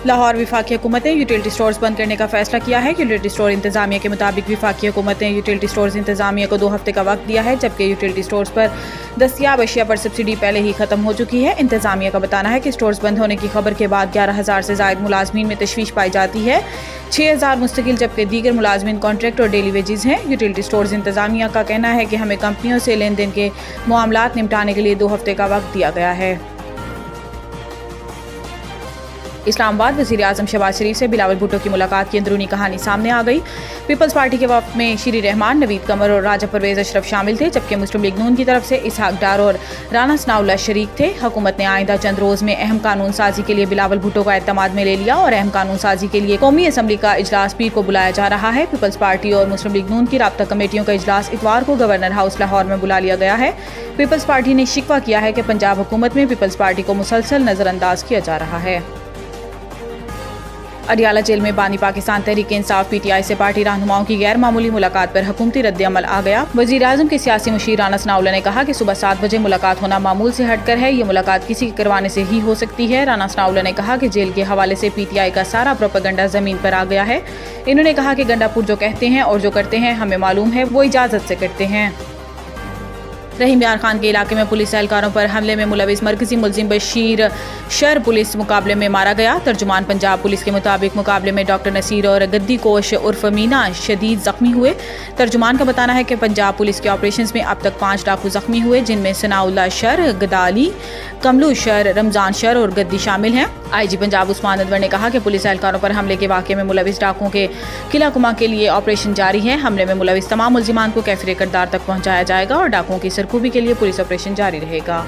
लाहौर वफाकी हुकूमत ने यूटिलिटी स्टोर्स बंद करने का फैसला किया है। यूटिलिटी स्टोर इंतजामिया के मुताबिक वफाकी हुकूमत ने यूटिलिटी स्टोर्स इंतजामिया को 2 हफ्ते का वक्त दिया है, जबकि यूटिलिटी स्टोर्स पर दस्तियाब अशिया पर सब्सिडी पहले ही खत्म हो चुकी है। इंतजामिया का बताना है कि स्टोर्स बंद होने की खबर के बाद 11,000 से ज़ायद मुलाजमीन में तशवीश पाई जाती है। 6,000 मुस्तकिल जबकि दीगर मुलाजमीन कॉन्ट्रैक्ट और डेली वेजेस हैं। यूटिलिटी स्टोर्स इंतजामिया का कहना है कि हमें कंपनियों से लेन देन के मामलात निपटाने के लिए 2 हफ्ते का वक्त दिया गया है। इस्लामाबाद वज़ीर आज़म शहबाज शरीफ से बिलावल भुट्टो की मुलाकात की अंदरूनी कहानी सामने आ गई। पीपल्स पार्टी के वफ़द में श्री रहमान, नवीद कमर और राजा परवेज़ अशरफ शामिल थे, जबकि मुस्लिम लीग नून की तरफ से इसहाक डार और राना सनाउल्लाह शरीक थे। हुकूमत ने आइंदा चंद रोज़ में अहम कानून साजी के लिए बिलावल भुट्टो का एतमाद में ले लिया और अहम कानून साजी के लिए कौमी असम्बली का इजलास पीर को बुलाया जा रहा है। पीपल्स पार्टी और मुस्लिम लीग नून की राब्ता कमेटियों का इजलास इतवार को गवर्नर हाउस लाहौर में बुला लिया गया है। पीपल्स पार्टी ने शिकवा किया है कि पंजाब हुकूमत में पीपल्स पार्टी को मुसलसल नज़रअंदाज किया जा रहा है। अडियाला जेल में बानी पाकिस्तान तहरीक इंसाफ PTI से पार्टी रहनुमाओं की गैर मामूली मुलाकात पर हुकूमती रद्द-ए-अमल आ गया। वज़ीर आज़म के सियासी मुशीर राना सनाउल्लाह ने कहा कि सुबह 7 बजे मुलाकात होना मामूल से हटकर है, ये मुलाकात किसी के करवाने से ही हो सकती है। राना सनाउल्लाह ने कहा कि जेल के हवाले से PTI का सारा प्रोपेगेंडा ज़मीन पर आ गया है। इन्होंने कहा कि गंडापुर जो कहते हैं और जो करते हैं हमें मालूम है, वो इजाज़त से करते हैं। रहीम यार खान के इलाके में पुलिस एहलकारों पर हमले में मुलविस मरकजी मुलजिम बशीर शर पुलिस मुकाबले में मारा गया। तर्जुमान पंजाब पुलिस के मुताबिक मुकाबले में डॉक्टर नसीर और गद्दी कोश उर्फ मीना शदीद जख्मी हुए। तर्जुमान का बताना है कि पंजाब पुलिस के ऑपरेशन में अब तक 5 डाकू जख्मी हुए, जिनमें सनाउल्लाह शर, गदाली, कमलू शर, रमजान शर और गद्दी शामिल हैं। IG पंजाब उस्मान अनवर ने कहा कि पुलिस एहलकारों पर हमले के वाक़े में मुलविस डाकुओं के किला कुमा के लिए ऑपरेशन जारी है। हमले में मुलविस तमाम मुल्जिमान को कैफिर किरदार तक पहुँचाया जाएगा और डाकुओं की सरखूबी के लिए पुलिस ऑपरेशन जारी रहेगा।